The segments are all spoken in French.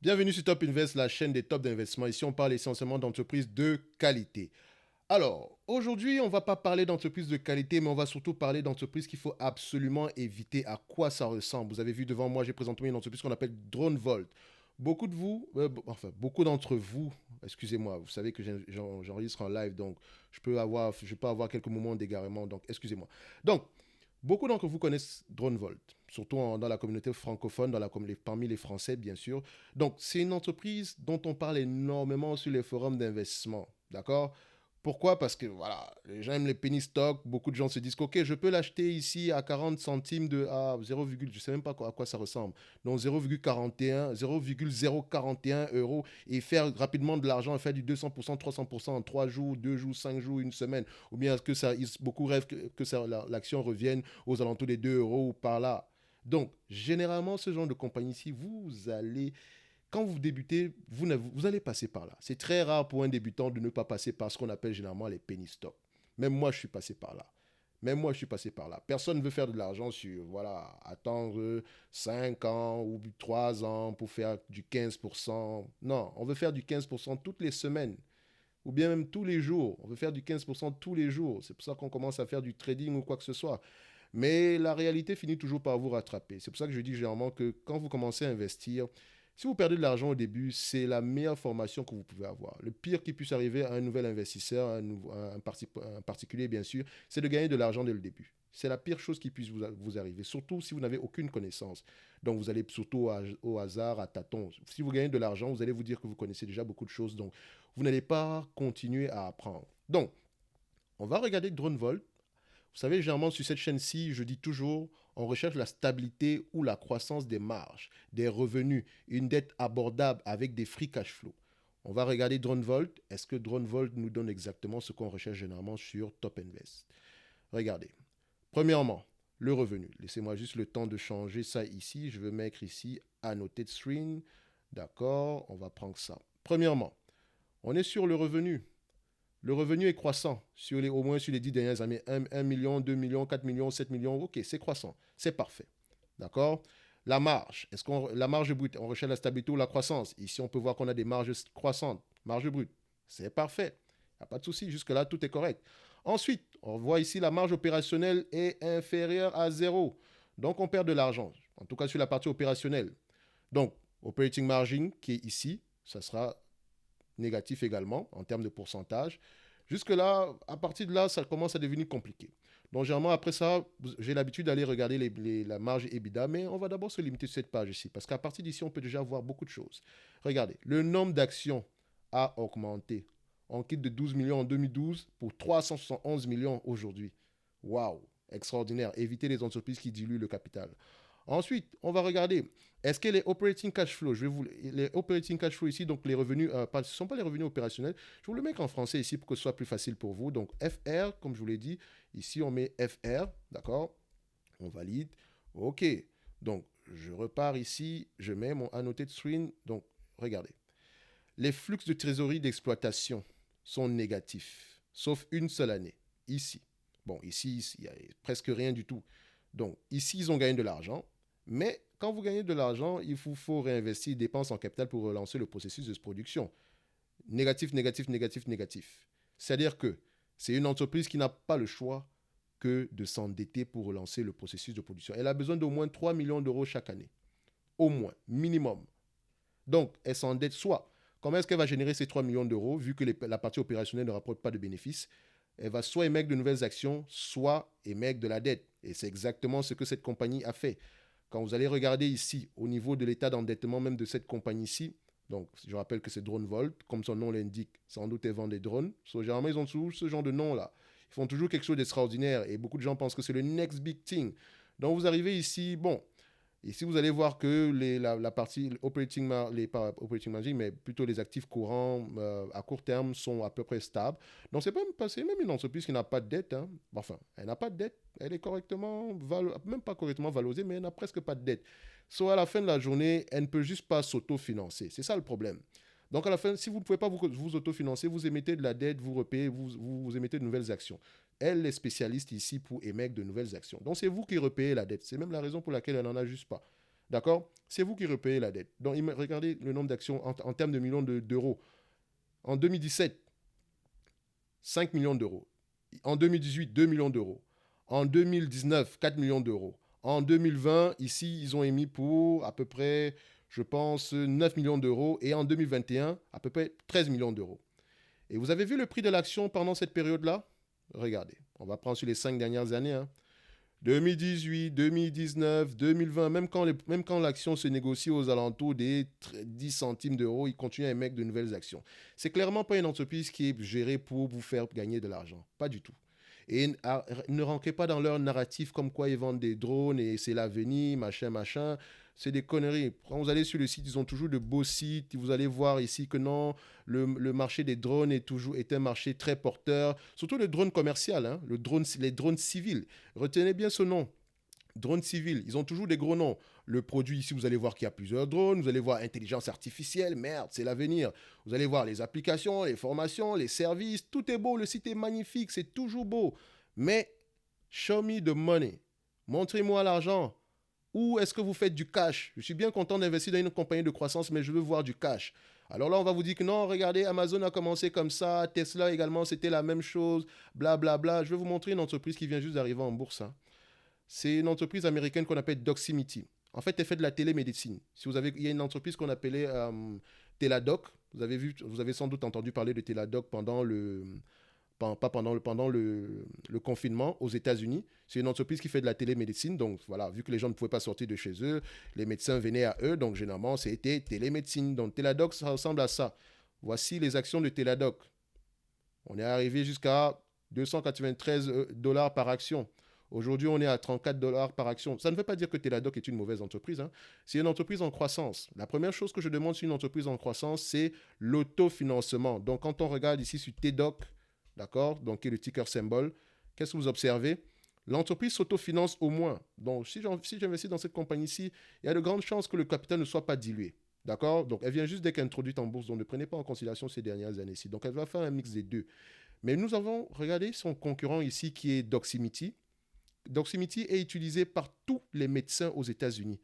Bienvenue sur Top Invest, la chaîne des tops d'investissement. Ici, on parle essentiellement d'entreprises de qualité. Alors, aujourd'hui, on ne va pas parler d'entreprises de qualité, mais on va surtout parler d'entreprises qu'il faut absolument éviter. À quoi ça ressemble? Vous avez vu devant moi, j'ai présenté une entreprise qu'on appelle DroneVolt. Beaucoup de vous, beaucoup d'entre vous, excusez-moi, vous savez que j'enregistre en live, donc je peux avoir quelques moments d'égarement, donc excusez-moi. Donc, beaucoup d'entre vous connaissent DroneVolt, surtout dans la communauté francophone, parmi les Français, bien sûr. Donc, c'est une entreprise dont on parle énormément sur les forums d'investissement. D'accord? Pourquoi? Parce que voilà, les gens aiment les penny stocks. Beaucoup de gens se disent ok, je peux l'acheter ici à 40 centimes à 0, je ne sais même pas à quoi ça ressemble. Donc 0,41 euros et faire rapidement de l'argent et faire du 200%, 300% en 3 jours, 2 jours, 5 jours, une semaine. Ou bien est-ce que beaucoup rêvent l'action revienne aux alentours des 2 euros ou par là. Donc, généralement, ce genre de compagnie ici, quand vous débutez, vous allez passer par là. C'est très rare pour un débutant de ne pas passer par ce qu'on appelle généralement les penny stocks. Même moi, je suis passé par là. Même moi, je suis passé par là. Personne ne veut faire de l'argent sur, voilà, attendre 5 ans ou 3 ans pour faire du 15%. Non, on veut faire du 15% toutes les semaines ou bien même tous les jours. On veut faire du 15% tous les jours. C'est pour ça qu'on commence à faire du trading ou quoi que ce soit. Mais la réalité finit toujours par vous rattraper. C'est pour ça que je dis généralement que quand vous commencez à investir, si vous perdez de l'argent au début, c'est la meilleure formation que vous pouvez avoir. Le pire qui puisse arriver à un nouvel investisseur, un particulier bien sûr, c'est de gagner de l'argent dès le début. C'est la pire chose qui puisse vous arriver, surtout si vous n'avez aucune connaissance. Donc vous allez surtout au hasard, à tâtons. Si vous gagnez de l'argent, vous allez vous dire que vous connaissez déjà beaucoup de choses, donc vous n'allez pas continuer à apprendre. Donc, on va regarder DroneVolt. Vous savez, généralement sur cette chaîne-ci, je dis toujours, on recherche la stabilité ou la croissance des marges, des revenus, une dette abordable avec des free cash flow. On va regarder DroneVolt. Est-ce que DroneVolt nous donne exactement ce qu'on recherche généralement sur Top Invest? Regardez. Premièrement, le revenu. Laissez-moi juste le temps de changer ça ici. Je vais mettre ici Annoted String. D'accord, on va prendre ça. Premièrement, on est sur le revenu. Le revenu est croissant, au moins sur les 10 dernières années. 1 million, 2 millions, 4 millions, 7 millions. Ok, c'est croissant. C'est parfait. D'accord? La marge. La marge brute, on recherche la stabilité ou la croissance. Ici, on peut voir qu'on a des marges croissantes. Marge brute. C'est parfait. Il n'y a pas de souci. Jusque-là, tout est correct. Ensuite, on voit ici la marge opérationnelle est inférieure à zéro. Donc, on perd de l'argent. En tout cas, sur la partie opérationnelle. Donc, operating margin qui est ici, ça sera négatif également en termes de pourcentage. Jusque-là, à partir de là, ça commence à devenir compliqué. Donc, généralement, après ça, j'ai l'habitude d'aller regarder la marge EBITDA, mais on va d'abord se limiter sur cette page ici, parce qu'à partir d'ici, on peut déjà voir beaucoup de choses. Regardez, le nombre d'actions a augmenté. On quitte de 12 millions en 2012 pour 371 millions aujourd'hui. Waouh, extraordinaire. Éviter les entreprises qui diluent le capital. Ensuite, on va regarder, est-ce que les operating cash flow, les operating cash flow ici, donc les revenus, ce ne sont pas les revenus opérationnels, je vous le mets en français ici pour que ce soit plus facile pour vous. Donc FR, comme je vous l'ai dit, ici on met FR, d'accord? On valide. OK. Donc je repars ici, je mets mon annoté de screen. Donc regardez, les flux de trésorerie d'exploitation sont négatifs, sauf une seule année, ici. Bon, ici, il n'y a presque rien du tout. Donc, ici, ils ont gagné de l'argent, mais quand vous gagnez de l'argent, il vous faut réinvestir dépenses en capital pour relancer le processus de production. Négatif, négatif, négatif, négatif. C'est-à-dire que c'est une entreprise qui n'a pas le choix que de s'endetter pour relancer le processus de production. Elle a besoin d'au moins 3 millions d'euros chaque année. Au moins, minimum. Donc, elle s'endette soit. Comment est-ce qu'elle va générer ces 3 millions d'euros, vu que la partie opérationnelle ne rapporte pas de bénéfices? Elle va soit émettre de nouvelles actions, soit émettre de la dette. Et c'est exactement ce que cette compagnie a fait. Quand vous allez regarder ici, au niveau de l'état d'endettement même de cette compagnie-ci, donc je rappelle que c'est DroneVolt, comme son nom l'indique, sans doute elle vend des drones. Généralement, ils ont toujours ce genre de nom-là. Ils font toujours quelque chose d'extraordinaire et beaucoup de gens pensent que c'est le next big thing. Donc vous arrivez ici, bon, ici, vous allez voir que la partie pas operating margin, mais plutôt les actifs courants à court terme sont à peu près stables. Donc, c'est même une entreprise qui n'a pas de dette. Hein. Enfin, elle n'a pas de dette. Elle est même pas correctement valorisée, mais elle n'a presque pas de dette. Soit à la fin de la journée, elle ne peut juste pas s'autofinancer. C'est ça le problème. Donc, à la fin, si vous ne pouvez pas vous autofinancer, vous émettez de la dette, vous repayez, vous émettez de nouvelles actions. Elle est spécialiste ici pour émettre de nouvelles actions. Donc, c'est vous qui repayez la dette. C'est même la raison pour laquelle elle n'en a juste pas. D'accord? C'est vous qui repayez la dette. Donc, regardez le nombre d'actions en termes de millions d'euros. En 2017, 5 millions d'euros. En 2018, 2 millions d'euros. En 2019, 4 millions d'euros. En 2020, ici, ils ont émis pour à peu près, je pense, 9 millions d'euros. Et en 2021, à peu près 13 millions d'euros. Et vous avez vu le prix de l'action pendant cette période-là? Regardez, on va prendre sur les 5 dernières années. 2018, 2019, 2020, même quand l'action se négocie aux alentours des 10 centimes d'euros, ils continuent à émettre de nouvelles actions. C'est clairement pas une entreprise qui est gérée pour vous faire gagner de l'argent. Pas du tout. Et ne rentrez pas dans leur narratif comme quoi ils vendent des drones et c'est l'avenir, machin, machin. C'est des conneries. Quand vous allez sur le site, ils ont toujours de beaux sites. Vous allez voir ici que non, le marché des drones est un marché très porteur. Surtout le drone commercial, les drones civils. Retenez bien ce nom. Drone civil, ils ont toujours des gros noms. Le produit ici, vous allez voir qu'il y a plusieurs drones. Vous allez voir intelligence artificielle, merde, c'est l'avenir. Vous allez voir les applications, les formations, les services. Tout est beau, le site est magnifique, c'est toujours beau. Mais, show me the money. Montrez-moi l'argent. Où est-ce que vous faites du cash? Je suis bien content d'investir dans une compagnie de croissance, mais je veux voir du cash. Alors là, on va vous dire que non, regardez, Amazon a commencé comme ça, Tesla également, c'était la même chose, blablabla. Bla, bla. Je vais vous montrer une entreprise qui vient juste d'arriver en bourse. C'est une entreprise américaine qu'on appelle Doximity. En fait, elle fait de la télémédecine. Si vous avez, il y a une entreprise qu'on appelait Teladoc. Vous avez sans doute entendu parler de Teladoc pendant le confinement aux États-Unis. C'est une entreprise qui fait de la télémédecine. Donc voilà, vu que les gens ne pouvaient pas sortir de chez eux, les médecins venaient à eux. Donc généralement, c'était télémédecine. Donc Teladoc, ça ressemble à ça. Voici les actions de Teladoc. On est arrivé jusqu'à 293 dollars par action. Aujourd'hui, on est à 34 dollars par action. Ça ne veut pas dire que Teladoc est une mauvaise entreprise. C'est une entreprise en croissance. La première chose que je demande sur une entreprise en croissance, c'est l'autofinancement. Donc, quand on regarde ici sur TDOC, d'accord, donc qui est le ticker symbole, qu'est-ce que vous observez? L'entreprise s'autofinance au moins. Donc, si j'investis dans cette compagnie-ci, il y a de grandes chances que le capital ne soit pas dilué. D'accord? Donc, elle vient juste d'être introduite en bourse. Donc, ne prenez pas en considération ces dernières années-ci. Donc, elle va faire un mix des deux. Mais nous avons regardé son concurrent ici qui est Doximity. Doximity est utilisé par tous les médecins aux États-Unis.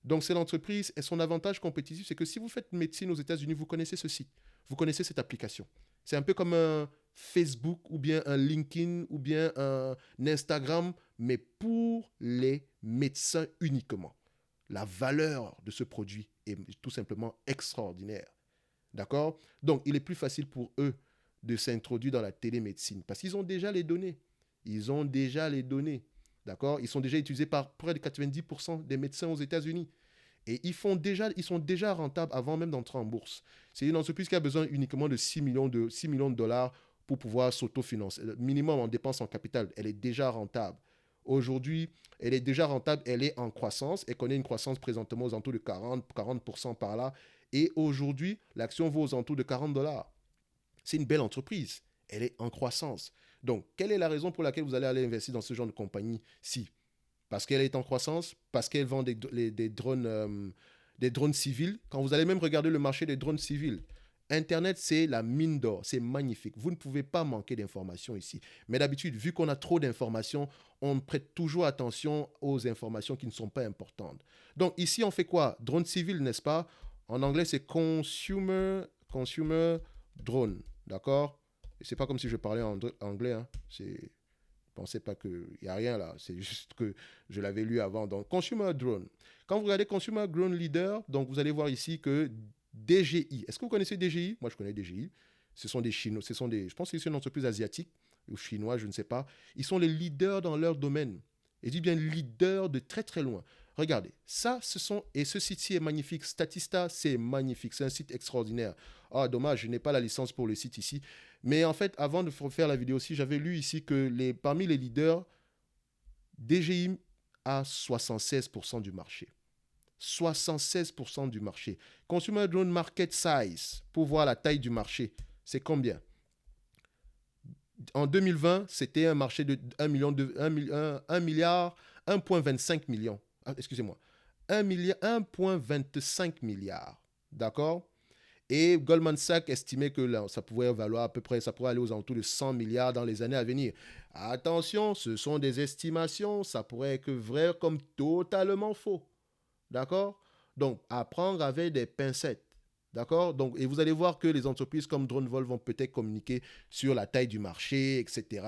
Donc, c'est l'entreprise et son avantage compétitif, c'est que si vous faites médecine aux États-Unis, vous connaissez ce site, vous connaissez cette application. C'est un peu comme un Facebook ou bien un LinkedIn ou bien un Instagram, mais pour les médecins uniquement. La valeur de ce produit est tout simplement extraordinaire. D'accord? Donc, il est plus facile pour eux de s'introduire dans la télémédecine parce qu'ils ont déjà les données. Ils ont déjà les données. D'accord? Ils sont déjà utilisés par près de 90% des médecins aux États-Unis. Et ils sont déjà rentables avant même d'entrer en bourse. C'est une entreprise qui a besoin uniquement de 6 millions de dollars pour pouvoir s'autofinancer. Le minimum en dépenses en capital, elle est déjà rentable. Aujourd'hui, elle est déjà rentable, elle est en croissance. Elle connaît une croissance présentement aux alentours de 40% par là. Et aujourd'hui, l'action vaut aux alentours de 40 dollars. C'est une belle entreprise. Elle est en croissance. Donc, quelle est la raison pour laquelle vous allez aller investir dans ce genre de compagnie-ci? Parce qu'elle est en croissance, parce qu'elle vend des drones civils. Quand vous allez même regarder le marché des drones civils, Internet, c'est la mine d'or, c'est magnifique. Vous ne pouvez pas manquer d'informations ici. Mais d'habitude, vu qu'on a trop d'informations, on prête toujours attention aux informations qui ne sont pas importantes. Donc ici, on fait quoi? Drone civil, n'est-ce pas? En anglais, c'est consumer drone. D'accord? Et c'est pas comme si je parlais en anglais. Pensez pas qu'il n'y a rien là, c'est juste que je l'avais lu avant. Donc, Consumer Drone. Quand vous regardez Consumer Drone Leader, donc vous allez voir ici que DJI. Est-ce que vous connaissez DJI? Moi, je connais DJI. Ce sont des Chinois, je pense que c'est une entreprise asiatique ou chinoise, je ne sais pas. Ils sont les leaders dans leur domaine. Et je dis bien leaders de très très loin. Regardez, et ce site-ci est magnifique. Statista, c'est magnifique. C'est un site extraordinaire. Ah, dommage, je n'ai pas la licence pour le site ici. Mais en fait, avant de faire la vidéo aussi, j'avais lu ici que parmi les leaders, DJI a 76% du marché. 76% du marché. Consumer Drone Market Size, pour voir la taille du marché, c'est combien? En 2020, c'était un marché de 1 milliard, 1,25 million. Excusez-moi. 1,25 milliard. D'accord? Et Goldman Sachs estimait que là, ça pouvait valoir à peu près, ça pourrait aller aux alentours de 100 milliards dans les années à venir. Attention, ce sont des estimations, ça pourrait être vrai comme totalement faux. D'accord? Donc, à prendre avec des pincettes. D'accord? Donc, et vous allez voir que les entreprises comme DroneVol vont peut-être communiquer sur la taille du marché, etc.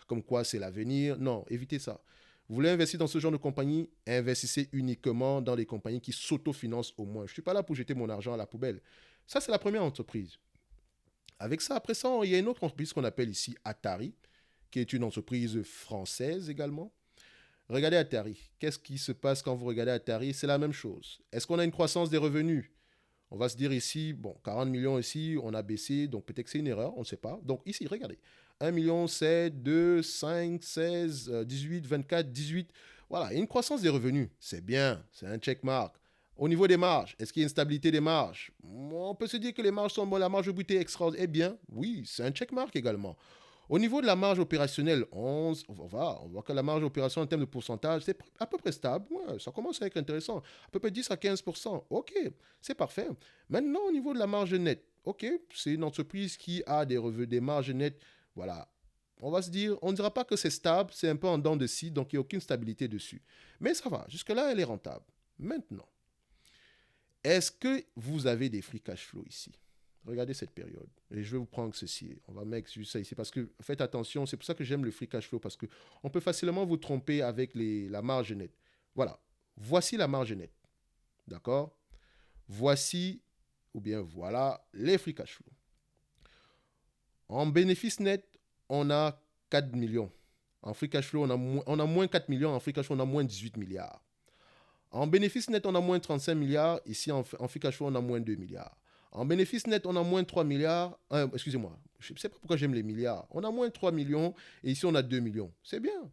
Comme quoi c'est l'avenir. Non, évitez ça. Vous voulez investir dans ce genre de compagnie, investissez uniquement dans les compagnies qui s'autofinancent au moins. Je ne suis pas là pour jeter mon argent à la poubelle. Ça, c'est la première entreprise. Avec ça, après ça, il y a une autre entreprise qu'on appelle ici Atari, qui est une entreprise française également. Regardez Atari. Qu'est-ce qui se passe quand vous regardez Atari? C'est la même chose. Est-ce qu'on a une croissance des revenus? On va se dire ici, bon, 40 millions ici, on a baissé, donc peut-être que c'est une erreur, on ne sait pas. Donc ici, regardez, 1 million, 7, 2, 5, 16, 18, 24, 18. Voilà, une croissance des revenus, c'est bien, c'est un checkmark. Au niveau des marges, est-ce qu'il y a une stabilité des marges? On peut se dire que les marges sont bonnes, la marge brute est extraordinaire. Eh bien, oui, c'est un checkmark également. Au niveau de la marge opérationnelle, on voit que la marge opérationnelle en termes de pourcentage, c'est à peu près stable. Ouais, ça commence à être intéressant. À peu près 10 à 15%. OK, c'est parfait. Maintenant, au niveau de la marge nette, OK, c'est une entreprise qui a des revenus, des marges nettes. Voilà. On va se dire, on ne dira pas que c'est stable, c'est un peu en dents de scie, donc il n'y a aucune stabilité dessus. Mais ça va, jusque-là, elle est rentable. Maintenant, est-ce que vous avez des free cash flow ici? Regardez cette période. Et je vais vous prendre ceci. On va mettre ça ici parce que faites attention. C'est pour ça que j'aime le free cash flow parce qu'on peut facilement vous tromper avec la marge nette. Voilà. Voici la marge nette. D'accord? Voici, ou bien voilà, les free cash flow. En bénéfice net, on a 4 millions. En free cash flow, on a moins 4 millions. En free cash flow, on a moins 18 milliards. En bénéfice net, on a moins 35 milliards. Ici, en free cash flow, on a moins 2 milliards. En bénéfice net, on a moins 3 milliards. Excusez-moi, je ne sais pas pourquoi j'aime les milliards. On a moins 3 millions et ici, on a 2 millions. C'est bien.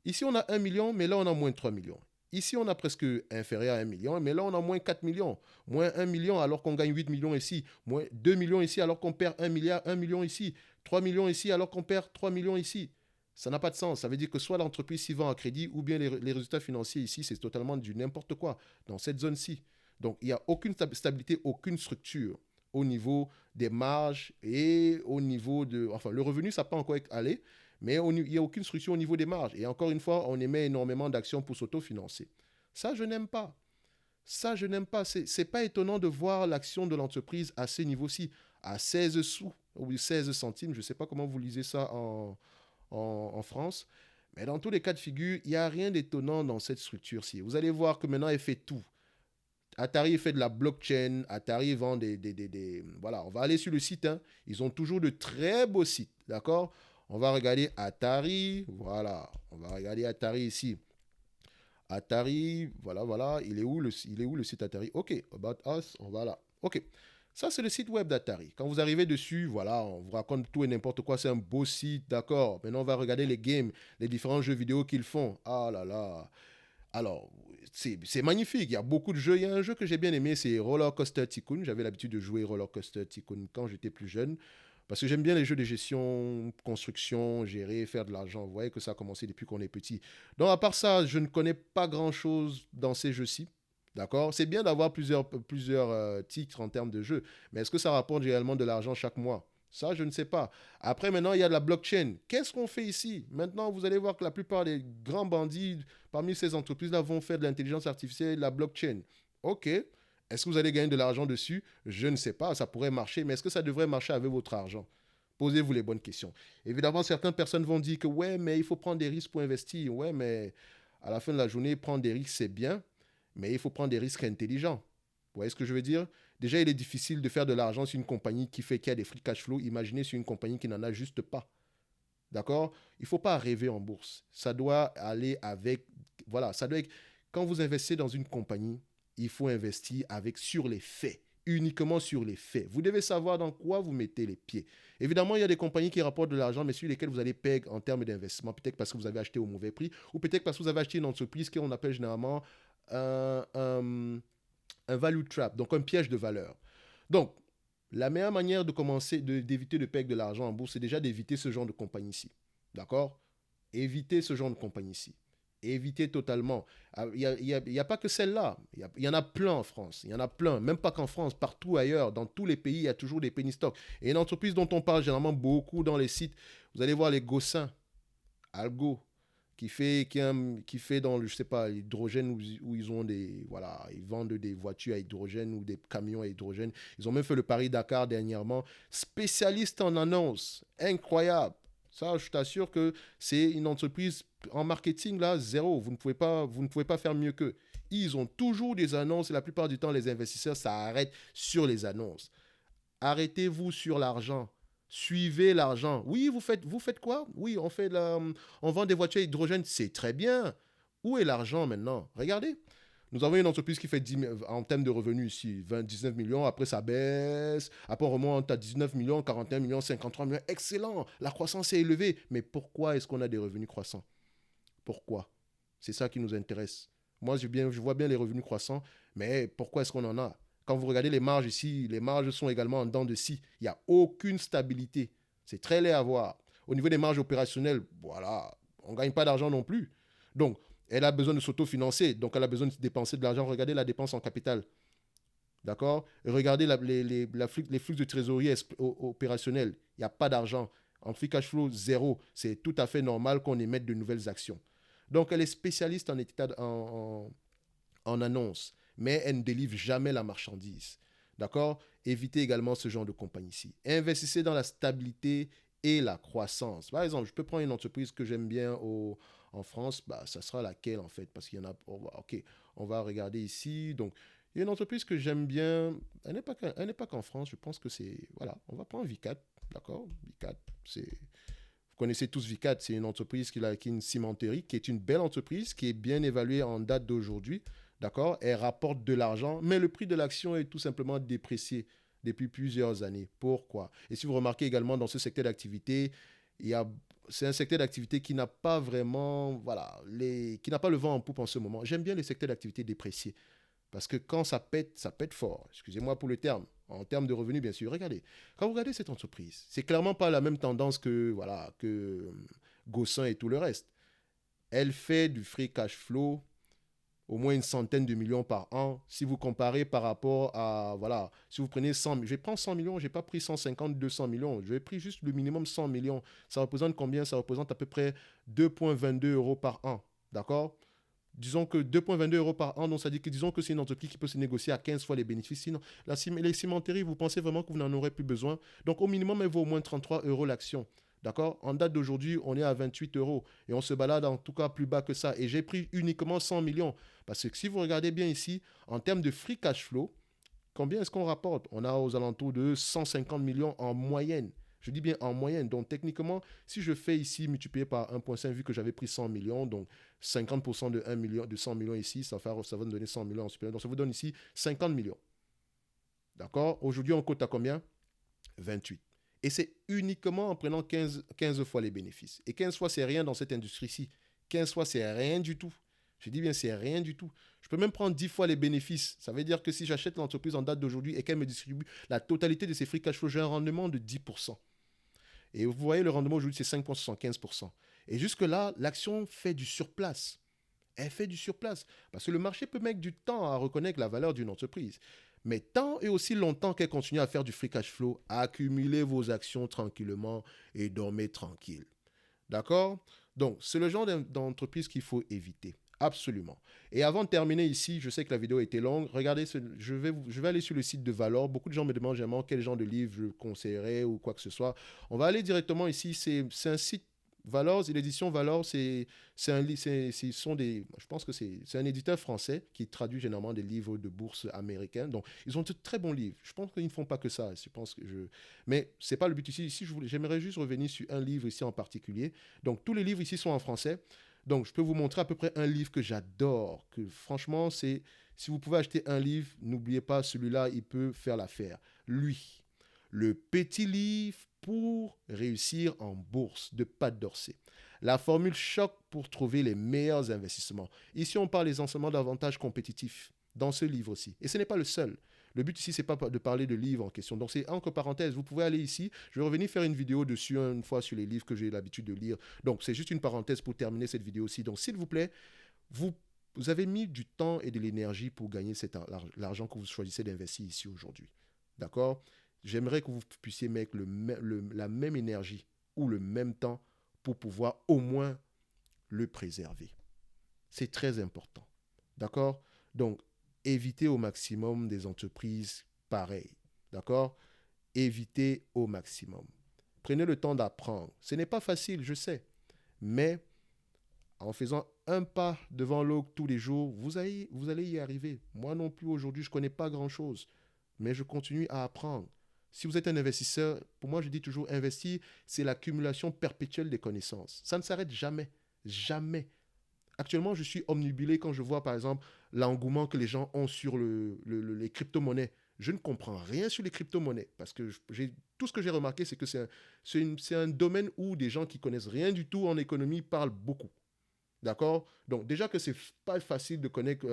Ici, on a 1 million, mais là, on a moins 3 millions. Ici, on a presque inférieur à 1 million, mais là, on a moins 4 millions. Moins 1 million alors qu'on gagne 8 millions ici. Moins 2 millions ici alors qu'on perd 1 milliard, 1 million ici. 3 millions ici alors qu'on perd 3 millions ici. Ça n'a pas de sens. Ça veut dire que soit l'entreprise s'y vend à crédit ou bien les résultats financiers ici, c'est totalement du n'importe quoi dans cette zone-ci. Donc, il n'y a aucune stabilité, aucune structure au niveau des marges et au niveau de... Enfin, le revenu, ça peut encore aller, mais il n'y a aucune structure au niveau des marges. Et encore une fois, on émet énormément d'actions pour s'autofinancer. Ça, je n'aime pas. Ça, je n'aime pas. C'est pas étonnant de voir l'action de l'entreprise à ce niveau-ci, à 16 sous ou 16 centimes. Je ne sais pas comment vous lisez ça en France. Mais dans tous les cas de figure, il n'y a rien d'étonnant dans cette structure-ci. Vous allez voir que maintenant, elle fait tout. Atari fait de la blockchain. Atari vend Voilà, on va aller sur le site. Hein. Ils ont toujours de très beaux sites. D'accord? On va regarder Atari. Voilà. On va regarder Atari ici. Atari. Voilà, voilà. Il est où le site Atari? OK. About Us. On va là. OK. Ça, c'est le site web d'Atari. Quand vous arrivez dessus, voilà, on vous raconte tout et n'importe quoi. C'est un beau site, d'accord. Maintenant, on va regarder les games, les différents jeux vidéo qu'ils font. Ah là là. Alors, c'est magnifique. Il y a beaucoup de jeux. Il y a un jeu que j'ai bien aimé, c'est Roller Coaster Tycoon. J'avais l'habitude de jouer Roller Coaster Tycoon quand j'étais plus jeune. Parce que j'aime bien les jeux de gestion, construction, gérer, faire de l'argent. Vous voyez que ça a commencé depuis qu'on est petit. Donc, à part ça, je ne connais pas grand-chose dans ces jeux-ci. D'accord? C'est bien d'avoir plusieurs titres en termes de jeux. Mais est-ce que ça rapporte réellement de l'argent chaque mois? Ça, je ne sais pas. Après, maintenant, il y a de la blockchain. Qu'est-ce qu'on fait ici? Maintenant, vous allez voir que la plupart des grands bandits parmi ces entreprises-là vont faire de l'intelligence artificielle, de la blockchain. OK. Est-ce que vous allez gagner de l'argent dessus? Je ne sais pas. Ça pourrait marcher. Mais est-ce que ça devrait marcher avec votre argent? Posez-vous les bonnes questions. Évidemment, certaines personnes vont dire que ouais, mais il faut prendre des risques pour investir. Ouais, mais à la fin de la journée, prendre des risques, c'est bien. Mais il faut prendre des risques intelligents. Vous voyez ce que je veux dire? Déjà, il est difficile de faire de l'argent sur une compagnie qui a des free cash flow. Imaginez sur une compagnie qui n'en a juste pas. D'accord? Il ne faut pas rêver en bourse. Ça doit aller avec... Voilà, ça doit être... Quand vous investissez dans une compagnie, il faut investir sur les faits. Uniquement sur les faits. Vous devez savoir dans quoi vous mettez les pieds. Évidemment, il y a des compagnies qui rapportent de l'argent, mais sur lesquelles vous allez payer en termes d'investissement. Peut-être parce que vous avez acheté au mauvais prix, ou peut-être parce que vous avez acheté une entreprise qu'on appelle généralement un, un, un value trap, donc un piège de valeur. Donc, la meilleure manière de commencer, d'éviter de perdre de l'argent en bourse, c'est déjà d'éviter ce genre de compagnie-ci. D'accord? Éviter ce genre de compagnie-ci. Éviter totalement. Il y a pas que celle-là. Il y en a plein en France. Il y en a plein. Même pas qu'en France, partout ailleurs. Dans tous les pays, il y a toujours des penny stocks. Et une entreprise dont on parle généralement beaucoup dans les sites, vous allez voir les Gossins, Algo, qui fait dans le, je sais pas, l'hydrogène où ils ont des, voilà, ils vendent des voitures à hydrogène ou des camions à hydrogène. Ils ont même fait le Paris-Dakar dernièrement. Spécialiste en annonce. Incroyable. Ça, je t'assure que c'est une entreprise en marketing, là, zéro. Vous ne pouvez pas faire mieux qu'eux. Ils ont toujours des annonces et la plupart du temps, les investisseurs s'arrêtent sur les annonces. Arrêtez-vous sur l'argent. Suivez l'argent. Oui, vous faites quoi? Oui, on vend des voitures à hydrogène. C'est très bien. Où est l'argent maintenant? Regardez. Nous avons une entreprise qui fait 10, en termes de revenus ici, 19 millions. Après, ça baisse. Après, on remonte à 19 millions, 41 millions, 53 millions. Excellent. La croissance est élevée. Mais pourquoi est-ce qu'on a des revenus croissants? Pourquoi? C'est ça qui nous intéresse. Moi, je vois bien les revenus croissants, mais pourquoi est-ce qu'on en a? Quand vous regardez les marges ici, les marges sont également en dents de scie. Il n'y a aucune stabilité. C'est très laid à voir. Au niveau des marges opérationnelles, voilà, on ne gagne pas d'argent non plus. Donc, elle a besoin de s'autofinancer, donc elle a besoin de dépenser de l'argent. Regardez la dépense en capital. D'accord? Regardez les flux de trésorerie opérationnels. Il n'y a pas d'argent. En free cash flow, zéro. C'est tout à fait normal qu'on émette de nouvelles actions. Donc, elle est spécialiste en annonce, mais elle ne délivre jamais la marchandise. D'accord? Évitez également ce genre de compagnie-ci. Investissez dans la stabilité et la croissance. Par exemple, je peux prendre une entreprise que j'aime bien en France, bah, ça sera laquelle en fait? Parce qu'il y en a. Ok, on va regarder ici. Donc, il y a une entreprise que j'aime bien. Elle n'est pas qu'en France. Je pense que c'est. Voilà, on va prendre Vicat. D'accord? Vicat, c'est. Vous connaissez tous Vicat, c'est une entreprise qui est une cimenterie, qui est une belle entreprise, qui est bien évaluée en date d'aujourd'hui. D'accord? Elle rapporte de l'argent, mais le prix de l'action est tout simplement déprécié depuis plusieurs années. Pourquoi? Et si vous remarquez également dans ce secteur d'activité, c'est un secteur d'activité qui n'a pas vraiment, voilà, qui n'a pas le vent en poupe en ce moment. J'aime bien les secteurs d'activité dépréciés. Parce que quand ça pète fort. Excusez-moi pour le terme. En termes de revenus, bien sûr. Regardez. Quand vous regardez cette entreprise, c'est clairement pas la même tendance que Gossin et tout le reste. Elle fait du free cash flow au moins une centaine de millions par an. Si vous comparez par rapport à, voilà, si vous prenez 100 millions, je vais prendre 100 millions, je n'ai pas pris 150, 200 millions, je vais pris juste le minimum 100 millions. Ça représente combien? Ça représente à peu près 2,22 euros par an. D'accord? Disons que 2,22 euros par an, donc ça dit que disons que c'est une entreprise qui peut se négocier à 15 fois les bénéfices. Sinon, les cimenteries, vous pensez vraiment que vous n'en aurez plus besoin. Donc au minimum, elle vaut au moins 33 euros l'action. D'accord? En date d'aujourd'hui, on est à 28 euros. Et on se balade en tout cas plus bas que ça. Et j'ai pris uniquement 100 millions. Parce que si vous regardez bien ici, en termes de free cash flow, combien est-ce qu'on rapporte? On a aux alentours de 150 millions en moyenne. Je dis bien en moyenne. Donc, techniquement, si je fais ici multiplié par 1,5, vu que j'avais pris 100 millions, donc 50% de 1 million, de 100 millions ici, ça va me donner 100 millions en supplément. Donc, ça vous donne ici 50 millions. D'accord? Aujourd'hui, on cote à combien? 28. Et c'est uniquement en prenant 15 fois les bénéfices. Et 15 fois, c'est rien dans cette industrie-ci. 15 fois, c'est rien du tout. Je dis bien, c'est rien du tout. Je peux même prendre 10 fois les bénéfices. Ça veut dire que si j'achète l'entreprise en date d'aujourd'hui et qu'elle me distribue la totalité de ses free cash flow, j'ai un rendement de 10%. Et vous voyez, le rendement aujourd'hui, c'est 5,75%. Et jusque-là, l'action fait du surplace. Elle fait du surplace. Parce que le marché peut mettre du temps à reconnaître la valeur d'une entreprise. Mais tant et aussi longtemps qu'elle continue à faire du free cash flow, accumulez vos actions tranquillement et dormez tranquille. D'accord? Donc, c'est le genre d'entreprise qu'il faut éviter. Absolument. Et avant de terminer ici, je sais que la vidéo était longue. Regardez, je vais aller sur le site de Valor. Beaucoup de gens me demandent généralement quel genre de livre je conseillerais ou quoi que ce soit. On va aller directement ici. C'est un site Valor, l'édition Valor, je pense que c'est un éditeur français qui traduit généralement des livres de bourse américains. Donc, ils ont de très bons livres. Je pense qu'ils ne font pas que ça. Mais ce n'est pas le but ici. Ici, j'aimerais juste revenir sur un livre ici en particulier. Donc, tous les livres ici sont en français. Donc, je peux vous montrer à peu près un livre que j'adore. Que franchement, si vous pouvez acheter un livre, n'oubliez pas, celui-là, il peut faire l'affaire. Lui, le petit livre pour réussir en bourse de Pat Dorsey. La formule choc pour trouver les meilleurs investissements. Ici, on parle essentiellement d'avantages compétitifs dans ce livre aussi. Et ce n'est pas le seul. Le but ici, ce n'est pas de parler de livres en question. Donc, c'est entre parenthèses. Vous pouvez aller ici. Je vais revenir faire une vidéo dessus une fois sur les livres que j'ai l'habitude de lire. Donc, c'est juste une parenthèse pour terminer cette vidéo-ci. Donc, s'il vous plaît, vous avez mis du temps et de l'énergie pour gagner l'argent que vous choisissez d'investir ici aujourd'hui. D'accord? J'aimerais que vous puissiez mettre la même énergie ou le même temps pour pouvoir au moins le préserver. C'est très important. D'accord? Donc, évitez au maximum des entreprises pareilles. D'accord? Évitez au maximum. Prenez le temps d'apprendre. Ce n'est pas facile, je sais. Mais en faisant un pas devant l'autre tous les jours, vous allez y arriver. Moi non plus aujourd'hui, je ne connais pas grand-chose. Mais je continue à apprendre. Si vous êtes un investisseur, pour moi, je dis toujours, investir, c'est l'accumulation perpétuelle des connaissances. Ça ne s'arrête jamais. Jamais. Actuellement, je suis omnibulé quand je vois, par exemple, l'engouement que les gens ont sur les crypto-monnaies. Je ne comprends rien sur les crypto-monnaies parce que tout ce que j'ai remarqué, c'est que c'est un domaine où des gens qui connaissent rien du tout en économie parlent beaucoup. D'accord? Donc, déjà que c'est pas facile de connaître,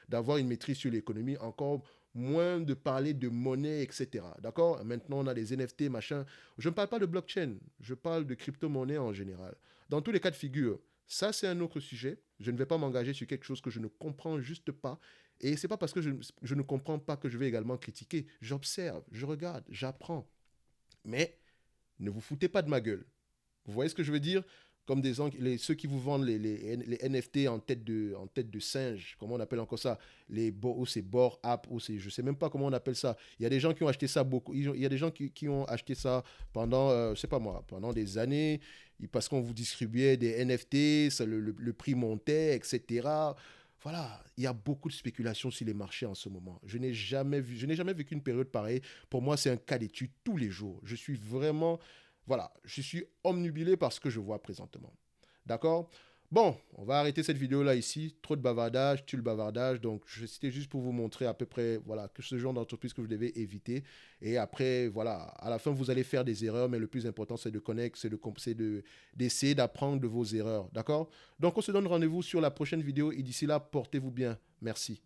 d'avoir une maîtrise sur l'économie, encore moins de parler de monnaie, etc. D'accord? Maintenant, on a les NFT, machin. Je ne parle pas de blockchain, je parle de crypto-monnaie en général. Dans tous les cas de figure, ça, c'est un autre sujet. Je ne vais pas m'engager sur quelque chose que je ne comprends juste pas. Et c'est pas parce que je ne comprends pas que je vais également critiquer. J'observe, je regarde, j'apprends. Mais ne vous foutez pas de ma gueule. Vous voyez ce que je veux dire? Comme ceux qui vous vendent les NFT en tête de singe, comment on appelle encore ça? Ou c'est Bored Ape, ou c'est, je sais même pas comment on appelle ça. Il y a des gens qui ont acheté ça beaucoup. Il y a des gens qui ont acheté ça pendant, je sais pas moi, pendant des années, parce qu'on vous distribuait des NFT, le prix montait, etc. Voilà, il y a beaucoup de spéculation sur les marchés en ce moment. Je n'ai jamais vécu une période pareille. Pour moi, c'est un cas d'étude tous les jours. Je suis vraiment, voilà, je suis omnubilé par ce que je vois présentement. D'accord? Bon, on va arrêter cette vidéo-là ici. Trop de bavardage, tue le bavardage. Donc, c'était juste pour vous montrer à peu près, voilà, que ce genre d'entreprise que vous devez éviter. Et après, voilà, à la fin, vous allez faire des erreurs, mais le plus important, c'est de connaître, d'essayer d'apprendre de vos erreurs. D'accord? Donc, on se donne rendez-vous sur la prochaine vidéo. Et d'ici là, portez-vous bien. Merci.